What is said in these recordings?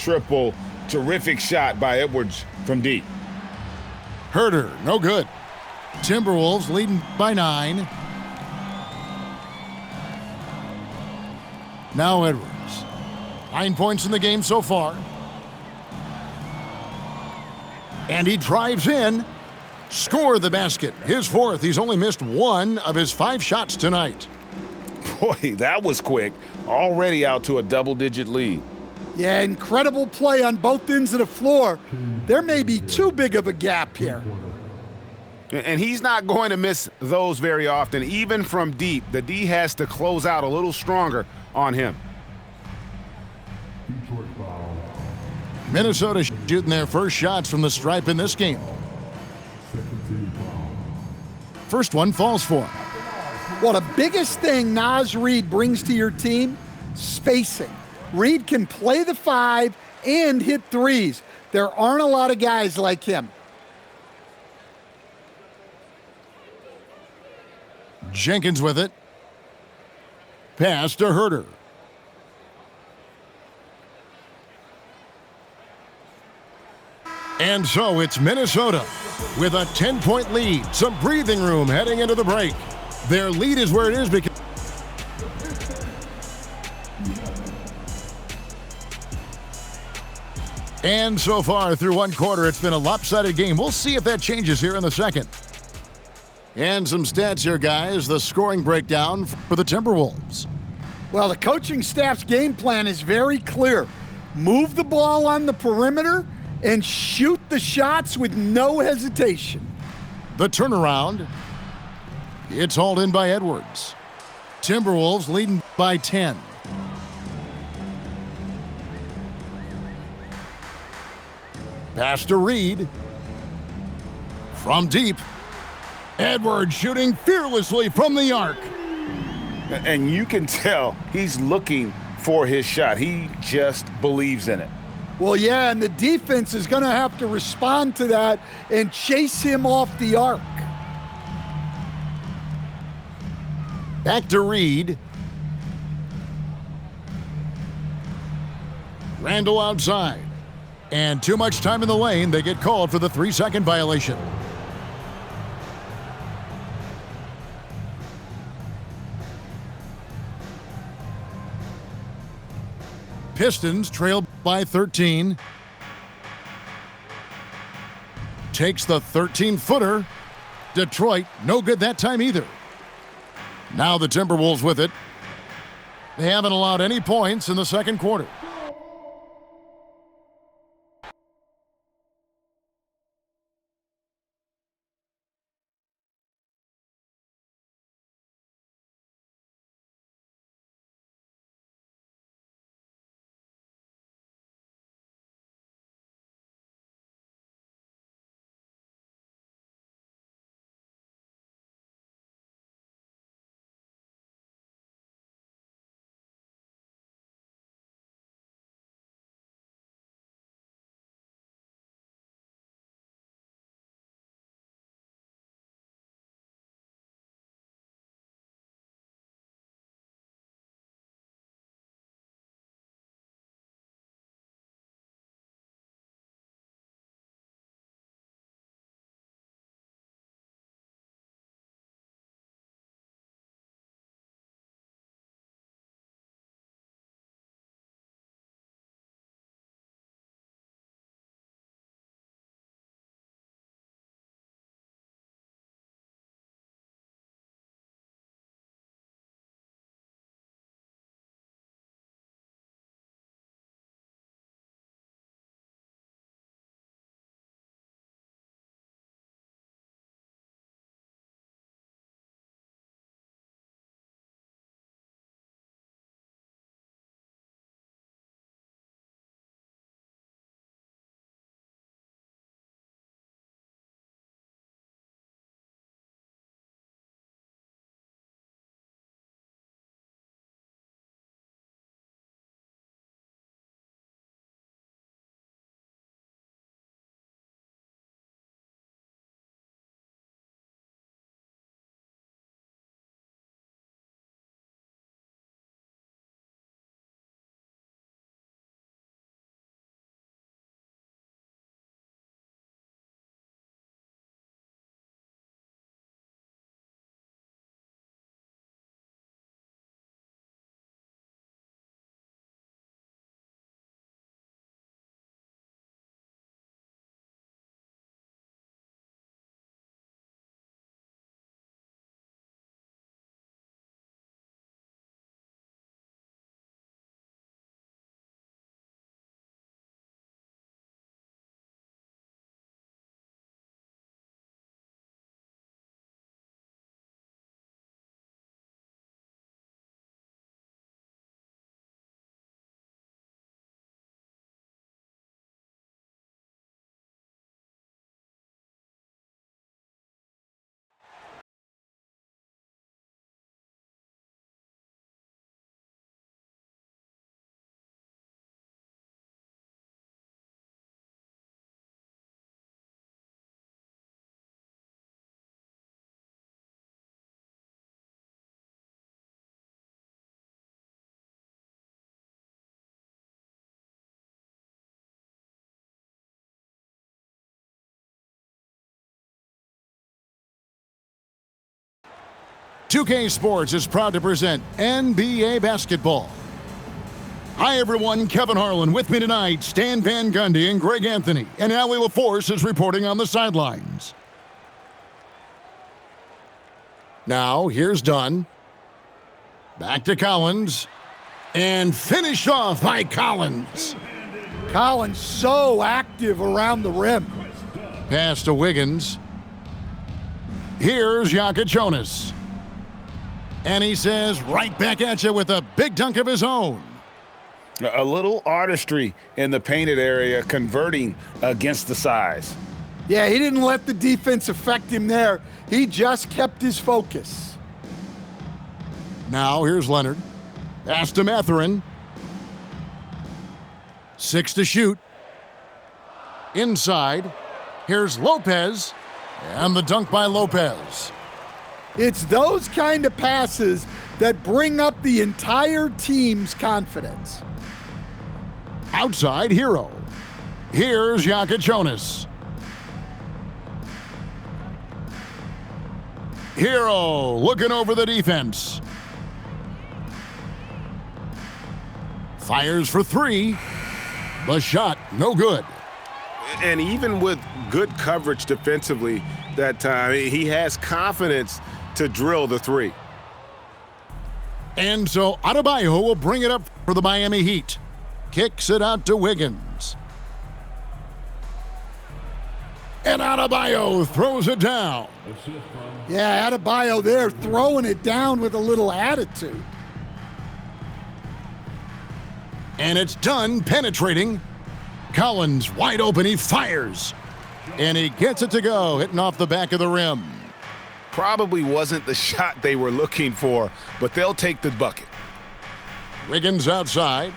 triple. Terrific shot by Edwards from deep. Herder, no good. Timberwolves leading by 9. Now Edwards. 9 points in the game so far. And he drives in. Score the basket. His 4th. He's only missed 1 of his 5 shots tonight. Boy, that was quick. Already out to a double-digit lead. Yeah, incredible play on both ends of the floor. There may be too big of a gap here. And he's not going to miss those very often. Even from deep, the D has to close out a little stronger on him. Minnesota shooting their first shots from the stripe in this game. First one falls for him. Well, the biggest thing Naz Reid brings to your team, spacing. Reid can play the 5 and hit threes. There aren't a lot of guys like him. Jenkins with it. Pass to Herder. And so it's Minnesota with a 10-point lead. Some breathing room heading into the break. Their lead is where it is because... And so far through one quarter, it's been a lopsided game. We'll see if that changes here in the second. And some stats here, guys. The scoring breakdown for the Timberwolves. Well, the coaching staff's game plan is very clear. Move the ball on the perimeter and shoot the shots with no hesitation. The turnaround. It's hauled in by Edwards. Timberwolves leading by 10. Pass to Reid. From deep. Edwards shooting fearlessly from the arc. And you can tell he's looking for his shot. He just believes in it. Well, yeah, and the defense is going to have to respond to that and chase him off the arc. Back to Reid. Randall outside. And too much time in the lane. They get called for the 3-second violation. Pistons trail by 13. Takes the 13-footer. Detroit, no good that time either. Now the Timberwolves with it. They haven't allowed any points in the second quarter. 2K Sports is proud to present NBA basketball. Hi, everyone. Kevin Harlan with me tonight. Stan Van Gundy and Greg Anthony. And Allie LaForce is reporting on the sidelines. Now, here's Dunn. Back to Collins. And finished off by Collins. Collins so active around the rim. Pass to Wiggins. Here's Jonas. And he says, right back at you with a big dunk of his own. A little artistry in the painted area, converting against the size. Yeah, he didn't let the defense affect him there. He just kept his focus. Now here's Leonard. Pass to Mathurin. 6 to shoot. Inside. Here's Lopez. And the dunk by Lopez. It's those kind of passes that bring up the entire team's confidence. Outside Hero. Here's Jonas. Hero looking over the defense. Fires for 3. The shot, no good. And even with good coverage defensively that time, he has confidence to drill the 3. And so Adebayo will bring it up for the Miami Heat. Kicks it out to Wiggins. And Adebayo throws it down. Yeah, Adebayo there throwing it down with a little attitude. And it's done penetrating. Collins wide open, he fires. And he gets it to go, hitting off the back of the rim. Probably wasn't the shot they were looking for, but they'll take the bucket. Wiggins outside.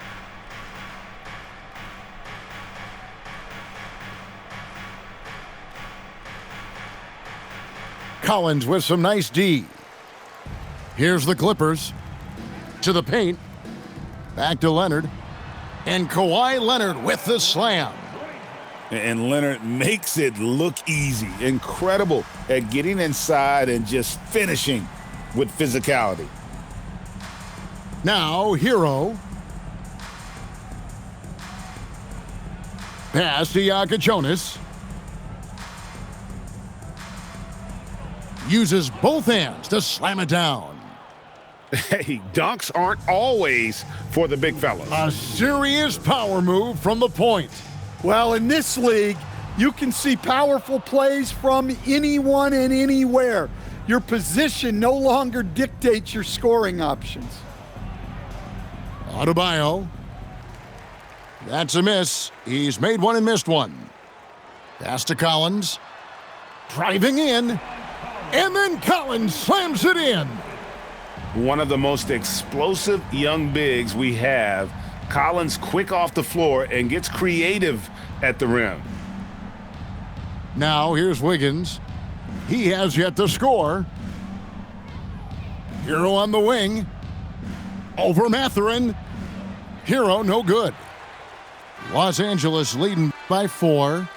Collins with some nice D. Here's the Clippers. To the paint. Back to Leonard. And Kawhi Leonard with the slam. And Leonard makes it look easy. Incredible at getting inside and just finishing with physicality. Now, Hero. Pass to Jonas. Uses both hands to slam it down. Hey, dunks aren't always for the big fellas. A serious power move from the point. Well, in this league, you can see powerful plays from anyone and anywhere. Your position no longer dictates your scoring options. Adebayo. That's a miss. He's made one and missed one. Pass to Collins. Driving in. And then Collins slams it in. One of the most explosive young bigs we have. Collins quick off the floor and gets creative at the rim. Now here's Wiggins. He has yet to score. Hero on the wing. Over Mathurin. Hero no good. Los Angeles leading by 4.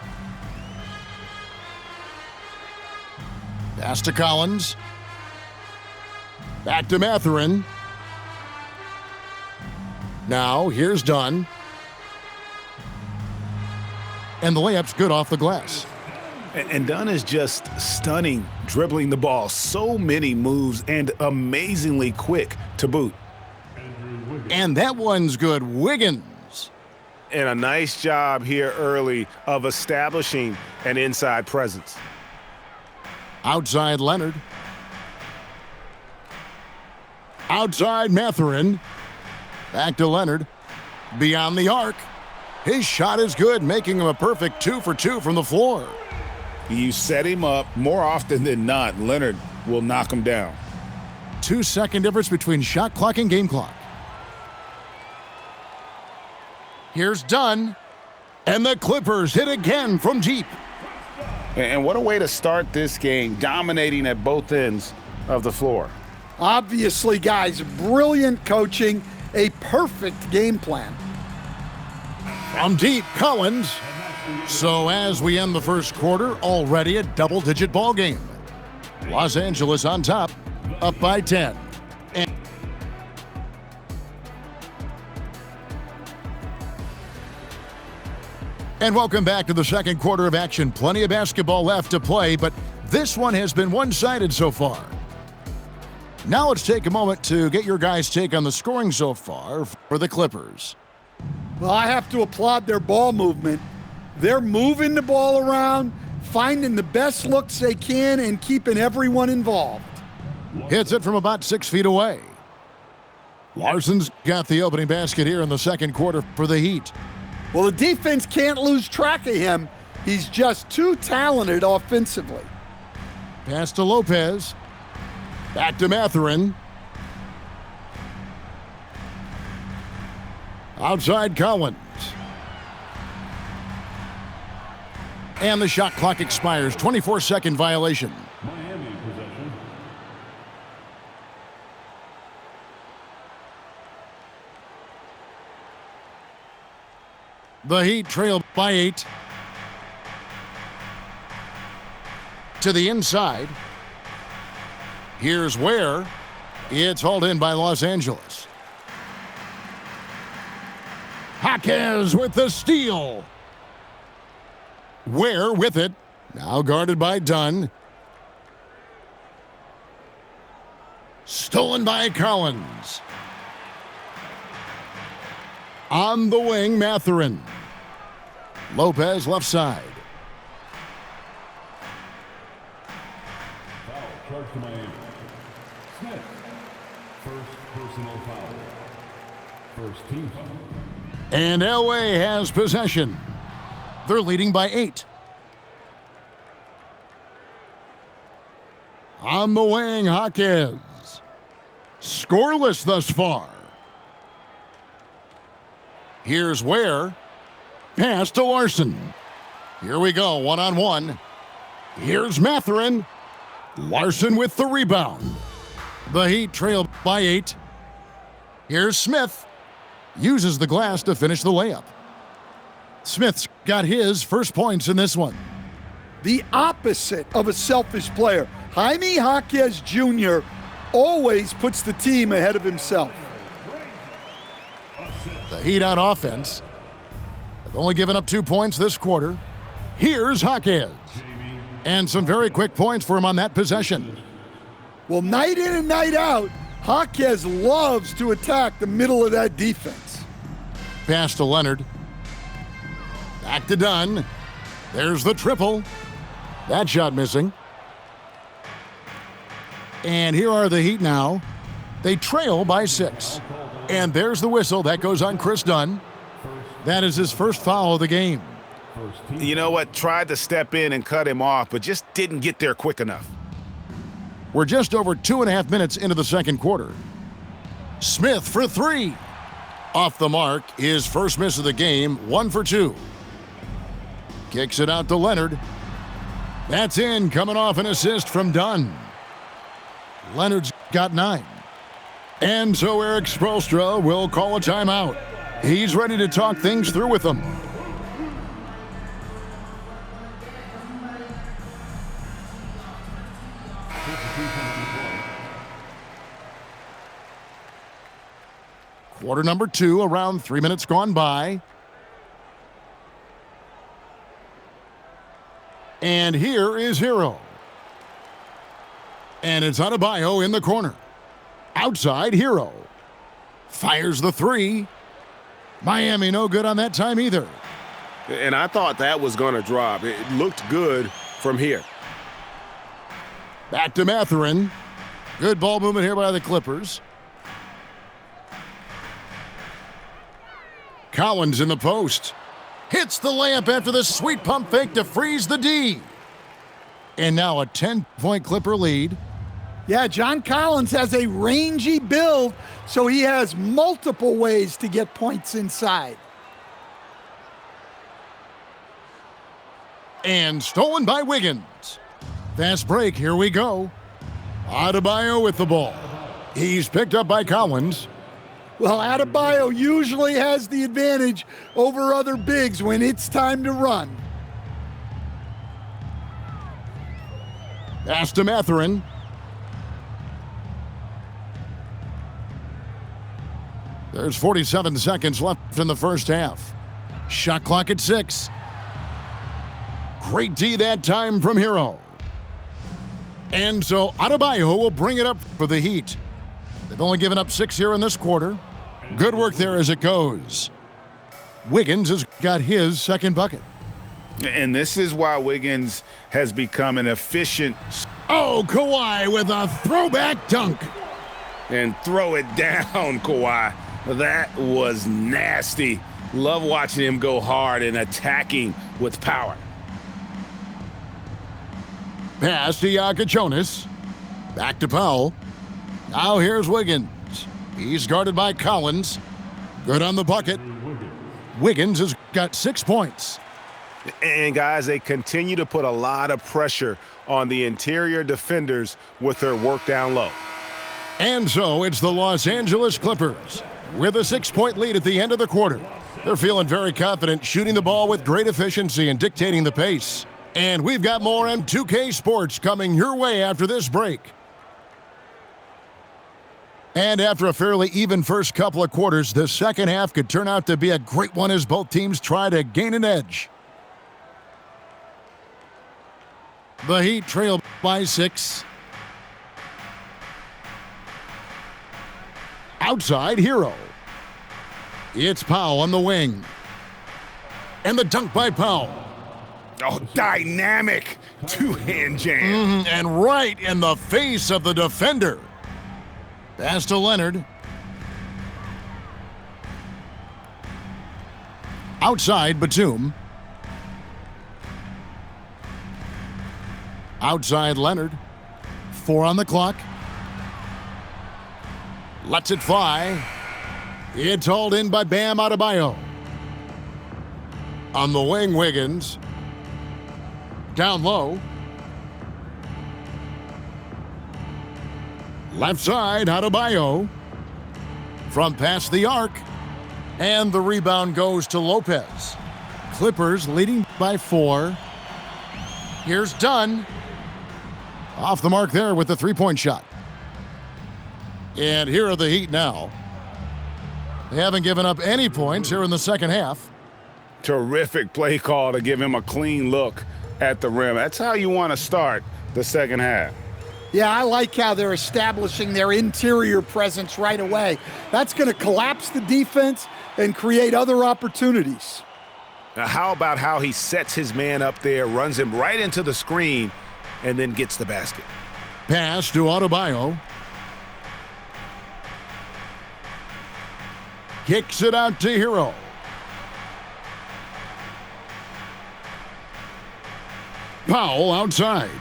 Pass to Collins. Back to Mathurin. Now, here's Dunn. And the layup's good off the glass. And Dunn is just stunning, dribbling the ball. So many moves and amazingly quick to boot. And that one's good. Wiggins. And a nice job here early of establishing an inside presence. Outside Leonard. Outside Mathurin. Back to Leonard. Beyond the arc. His shot is good, making him a perfect 2 for 2 from the floor. You set him up more often than not. Leonard will knock him down. 2-second difference between shot clock and game clock. Here's Dunn. And the Clippers hit again from deep. And what a way to start this game, dominating at both ends of the floor. Obviously, guys, brilliant coaching, a perfect game plan. From deep, Collins. So as we end the first quarter, already a double-digit ball game. Los Angeles on top, up by 10. And welcome back to the second quarter of action. Plenty of basketball left to play, but this one has been one-sided so far. Now let's take a moment to get your guys' take on the scoring so far for the Clippers. Well, I have to applaud their ball movement. They're moving the ball around, finding the best looks they can, and keeping everyone involved. Hits it from about 6 feet away. Larson's got the opening basket here in the second quarter for the Heat. Well, the defense can't lose track of him. He's just too talented offensively. Pass to Lopez. Back to Mathurin. Outside Collins. And the shot clock expires. 24-second violation. Miami possession. The Heat trail by 8. To the inside. Here's Ware. It's hauled in by Los Angeles. Jaquez with the steal. Ware with it. Now guarded by Dunn. Stolen by Collins. On the wing, Mathurin. Lopez left side. Foul charged to Miami. Smith. First personal foul. First team foul. And LA has possession. They're leading by 8. On the wing, Jaquez. Scoreless thus far. Here's Ware. Pass to Larson. Here we go, one-on-one. Here's Mathurin. Larson with the rebound. The Heat trail by 8. Here's Smith. Uses the glass to finish the layup. Smith's got his first points in this one. The opposite of a selfish player. Jaime Jaquez Jr. always puts the team ahead of himself. The Heat on offense. They've only given up 2 points this quarter. Here's Jaquez. And some very quick points for him on that possession. Well, night in and night out, Jaquez loves to attack the middle of that defense. Pass to Leonard. Back to Dunn. There's the triple. That shot missing. And here are the Heat now. They trail by 6. And there's the whistle. That goes on Chris Dunn. That is his first foul of the game. You know what? Tried to step in and cut him off, but just didn't get there quick enough. We're just over 2.5 minutes into the second quarter. Smith for 3. Off the mark, his first miss of the game, 1 for 2. Kicks it out to Leonard. That's in, coming off an assist from Dunn. Leonard's got 9. And so Eric Spoelstra will call a timeout. He's ready to talk things through with them. Quarter number 2, around 3 minutes gone by. And here is Hero. And it's Adebayo in the corner. Outside, Hero. Fires the 3. Miami no good on that time either. And I thought that was going to drop. It looked good from here. Back to Mathurin. Good ball movement here by the Clippers. Collins in the post. Hits the layup after the sweet pump fake to freeze the D. And now a 10-point Clipper lead. Yeah, John Collins has a rangy build, so he has multiple ways to get points inside. And stolen by Wiggins. Fast break, here we go. Adebayo with the ball. He's picked up by Collins. Well, Adebayo usually has the advantage over other bigs when it's time to run. Pass to Mathurin. There's 47 seconds left in the first half. Shot clock at 6. Great D that time from Hero. And so Adebayo will bring it up for the Heat. They've only given up 6 here in this quarter. Good work there as it goes. Wiggins has got his second bucket. And this is why Wiggins has become an efficient. Oh, Kawhi with a throwback dunk. And throw it down, Kawhi. That was nasty. Love watching him go hard and attacking with power. Pass to Jonas. Back to Powell. Now here's Wiggins. He's guarded by Collins. Good on the bucket. Wiggins has got 6 points. And guys, they continue to put a lot of pressure on the interior defenders with their work down low. And so it's the Los Angeles Clippers with a 6-point lead at the end of the quarter. They're feeling very confident, shooting the ball with great efficiency and dictating the pace. And we've got more M2K Sports coming your way after this break. And after a fairly even first couple of quarters, the second half could turn out to be a great one as both teams try to gain an edge. The Heat trail by 6. Outside, Hero. It's Powell on the wing. And the dunk by Powell. Oh, dynamic two-hand jam. And right in the face of the defender. Pass to Leonard. Outside, Batum. Outside, Leonard. 4 on the clock. Lets it fly. It's hauled in by Bam Adebayo. On the wing, Wiggins. Down low. Left side, Adebayo. From past the arc. And the rebound goes to Lopez. Clippers leading by 4. Here's Dunn. Off the mark there with the three-point shot. And here are the Heat now. They haven't given up any points here in the second half. Terrific play call to give him a clean look at the rim. That's how you want to start the second half. Yeah, I like how they're establishing their interior presence right away. That's going to collapse the defense and create other opportunities. Now, how about how he sets his man up there, runs him right into the screen, and then gets the basket? Pass to Adebayo. Kicks it out to Hero. Powell outside.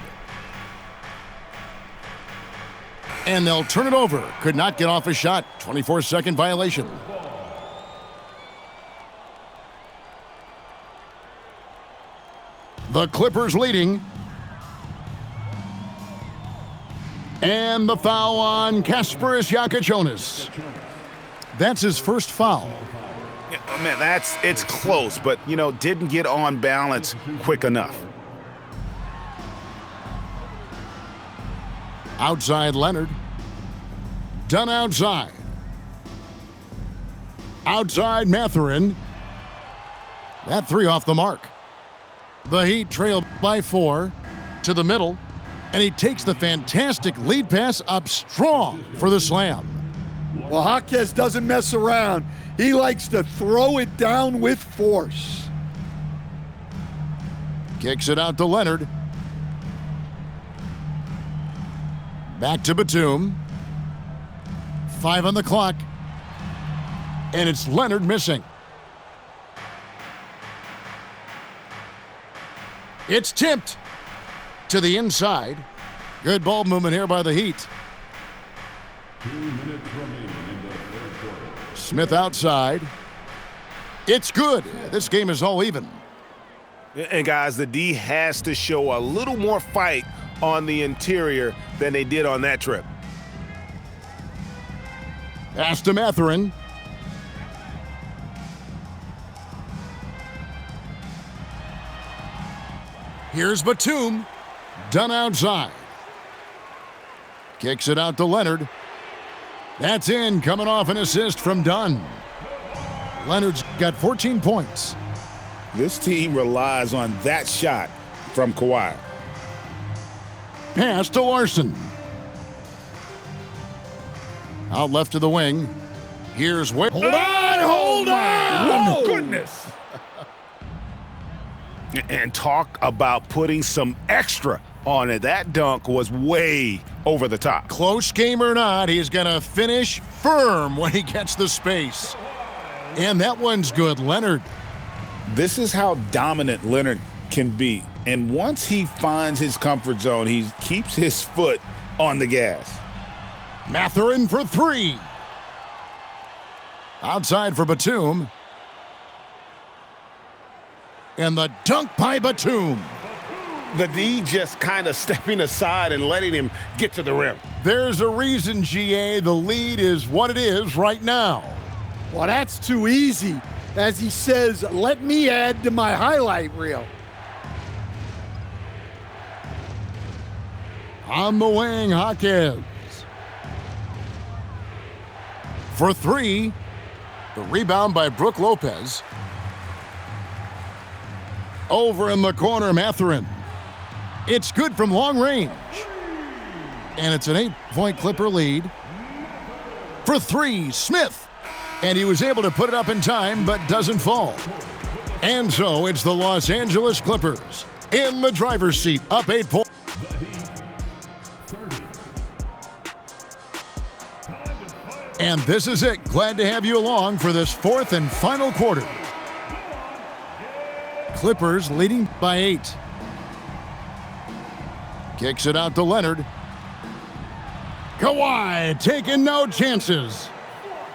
And they'll turn it over. Could not get off a shot. 24-second violation. The Clippers leading. And the foul on Kasparas Jakuponis. That's his first foul. Yeah, man, it's close, but, didn't get on balance quick enough. Outside Leonard. Dunn outside. Outside Mathurin. That 3 off the mark. The Heat trail by 4 to the middle, and he takes the fantastic lead pass up strong for the slam. Well, Jaquez doesn't mess around. He likes to throw it down with force. Kicks it out to Leonard. Back to Batum. 5 on the clock. And it's Leonard missing. It's tipped to the inside. Good ball movement here by the Heat. 2 minutes remaining in the third quarter. Smith outside. It's good. This game is all even. And guys, the D has to show a little more fight on the interior than they did on that trip. Pass to Mathurin. Here's Batum. Dunn outside. Kicks it out to Leonard. That's in, coming off an assist from Dunn. Leonard's got 14 points. This team relies on that shot from Kawhi. Pass to Larson. Out left to the wing. Here's Wade. Hold on! Whoa! Goodness! And talk about putting some extra on it. That dunk was way over the top. Close game or not, he's going to finish firm when he gets the space. And that one's good, Leonard. This is how dominant Leonard can be. And once he finds his comfort zone, he keeps his foot on the gas. Mathurin for three. Outside for Batum. And the dunk by Batum. The D just kind of stepping aside and letting him get to the rim. There's a reason, GA, the lead is what it is right now. Well, that's too easy. As he says, let me add to my highlight reel. On the wing, Hawkins. For three. The rebound by Brook Lopez. Over in the corner, Mathurin. It's good from long range. And it's an 8-point Clipper lead. For three, Smith. And he was able to put it up in time, but doesn't fall. And so it's the Los Angeles Clippers in the driver's seat, up 8 points. And this is it. Glad to have you along for this fourth and final quarter. Clippers leading by 8. Kicks it out to Leonard. Kawhi taking no chances.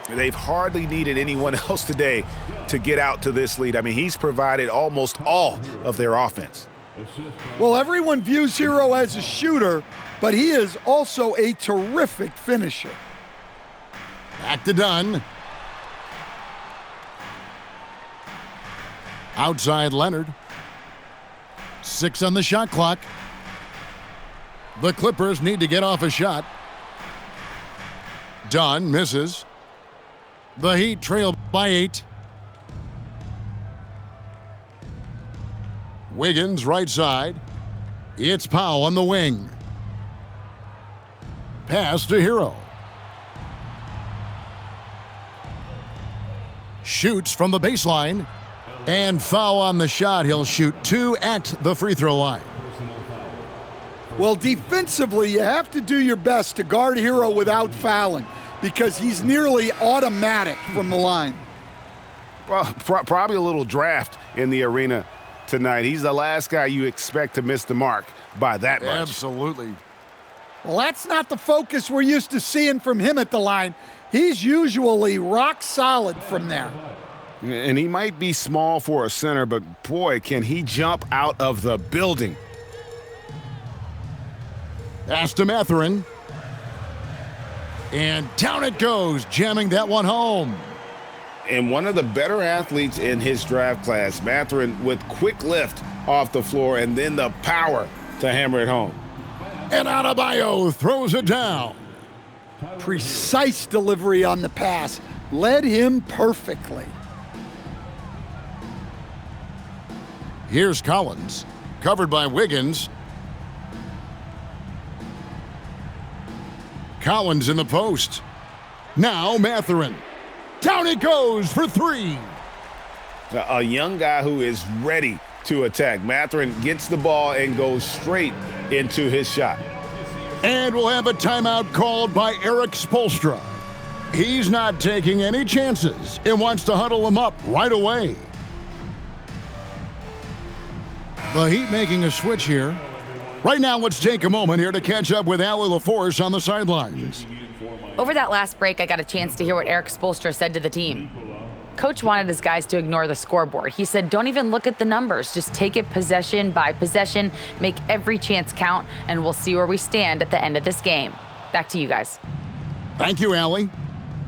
They've hardly needed anyone else today to get out to this lead. I mean, he's provided almost all of their offense. Well, everyone views Hero as a shooter, but he is also a terrific finisher. Back to Dunn. Outside Leonard. 6 on the shot clock. The Clippers need to get off a shot. Dunn misses. The Heat trail by 8. Wiggins right side. It's Powell on the wing. Pass to Hero. Shoots from the baseline. And foul on the shot. He'll shoot 2 at the free throw line. Well, defensively, you have to do your best to guard Hero without fouling because he's nearly automatic from the line. Well, probably a little draft in the arena tonight. He's the last guy you expect to miss the mark by that much. Absolutely. Well, that's not the focus we're used to seeing from him at the line. He's usually rock solid from there. And he might be small for a center, but boy, can he jump out of the building. Pass to Mathurin. And down it goes, jamming that one home. And one of the better athletes in his draft class, Mathurin, with quick lift off the floor and then the power to hammer it home. And Adebayo throws it down. Precise delivery on the pass. Led him perfectly. Here's Collins, covered by Wiggins. Collins in the post. Now Mathurin. Down it goes for 3. A young guy who is ready to attack. Mathurin gets the ball and goes straight into his shot. And we'll have a timeout called by Eric Spoelstra. He's not taking any chances and wants to huddle him up right away. The Heat making a switch here. Right now, let's take a moment here to catch up with Allie LaForce on the sidelines. Over that last break, I got a chance to hear what Eric Spoelstra said to the team. Coach wanted his guys to ignore the scoreboard. He said, don't even look at the numbers. Just take it possession by possession, make every chance count, and we'll see where we stand at the end of this game. Back to you guys. Thank you, Allie.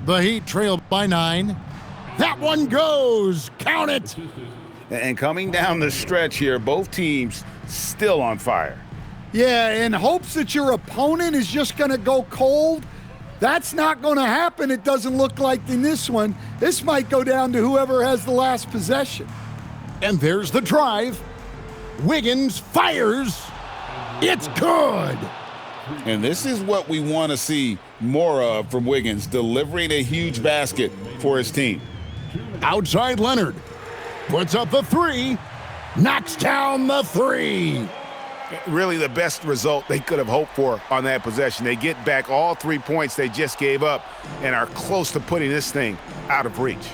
The Heat trail by 9. That one goes. Count it. And coming down the stretch here, both teams still on fire. Yeah, in hopes that your opponent is just going to go cold, That's not going to happen, it doesn't look like in this one. This might go down to whoever has the last possession. And there's the drive. Wiggins fires. It's good. And this is what we want to see more of from Wiggins, delivering a huge basket for his team. Outside Leonard. Puts up the three. Knocks down the three. Really the best result they could have hoped for on that possession. They get back all 3 points they just gave up and are close to putting this thing out of reach.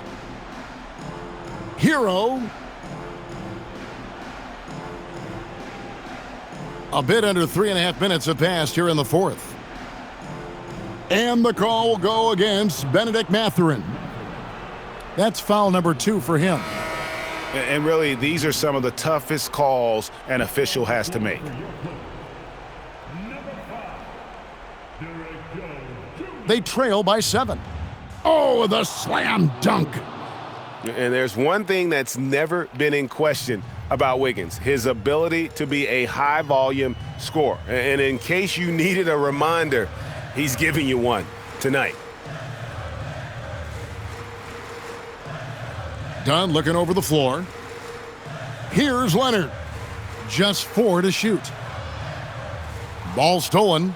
Hero. A bit under 3.5 minutes have passed here in the fourth. And the call will go against Benedict Mathurin. That's foul number 2 for him. And really, these are some of the toughest calls an official has to make. They trail by 7. Oh, the slam dunk. And there's one thing that's never been in question about Wiggins, his ability to be a high-volume scorer. And in case you needed a reminder, he's giving you one tonight. Dunn looking over the floor. Here's Leonard. Just 4 to shoot. Ball stolen.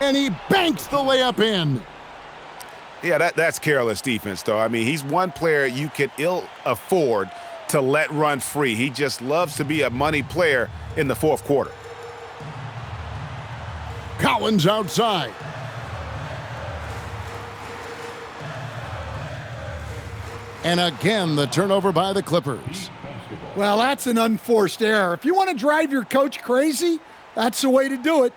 And he banks the layup in. Yeah, that's careless defense, though. I mean, he's one player you could ill afford to let run free. He just loves to be a money player in the fourth quarter. Collins outside. And again, the turnover by the Clippers. Well, that's an unforced error. If you want to drive your coach crazy, that's the way to do it.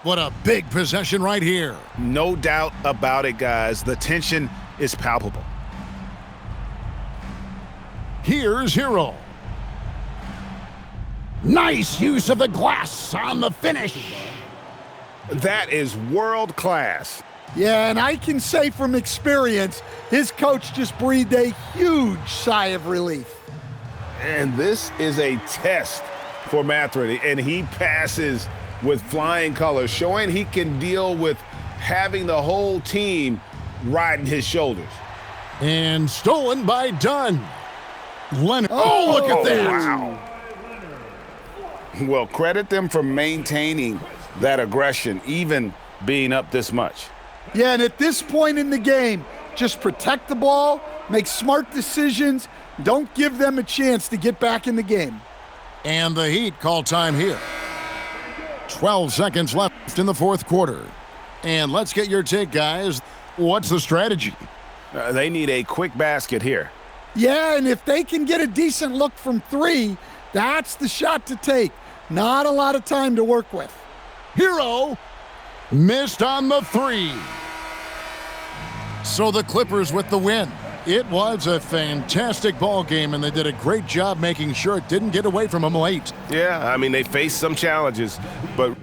What a big possession right here. No doubt about it, guys. The tension is palpable. Here's Hero. Nice use of the glass on the finish. That is world class. Yeah, and I can say from experience, his coach just breathed a huge sigh of relief. And this is a test for Mathurin, and he passes with flying colors, showing he can deal with having the whole team riding his shoulders. And stolen by Dunn. Leonard. Oh, look at that. Wow. Well, credit them for maintaining that aggression, even being up this much. Yeah, and at this point in the game, just protect the ball, make smart decisions, don't give them a chance to get back in the game. And the Heat call time here. 12 seconds left in the fourth quarter. And let's get your take, guys. What's the strategy? They need a quick basket here. Yeah, and if they can get a decent look from 3, that's the shot to take. Not a lot of time to work with. Hero missed on the 3. So the Clippers with the win. It was a fantastic ball game, and they did a great job making sure it didn't get away from them late. Yeah, I mean, they faced some challenges, but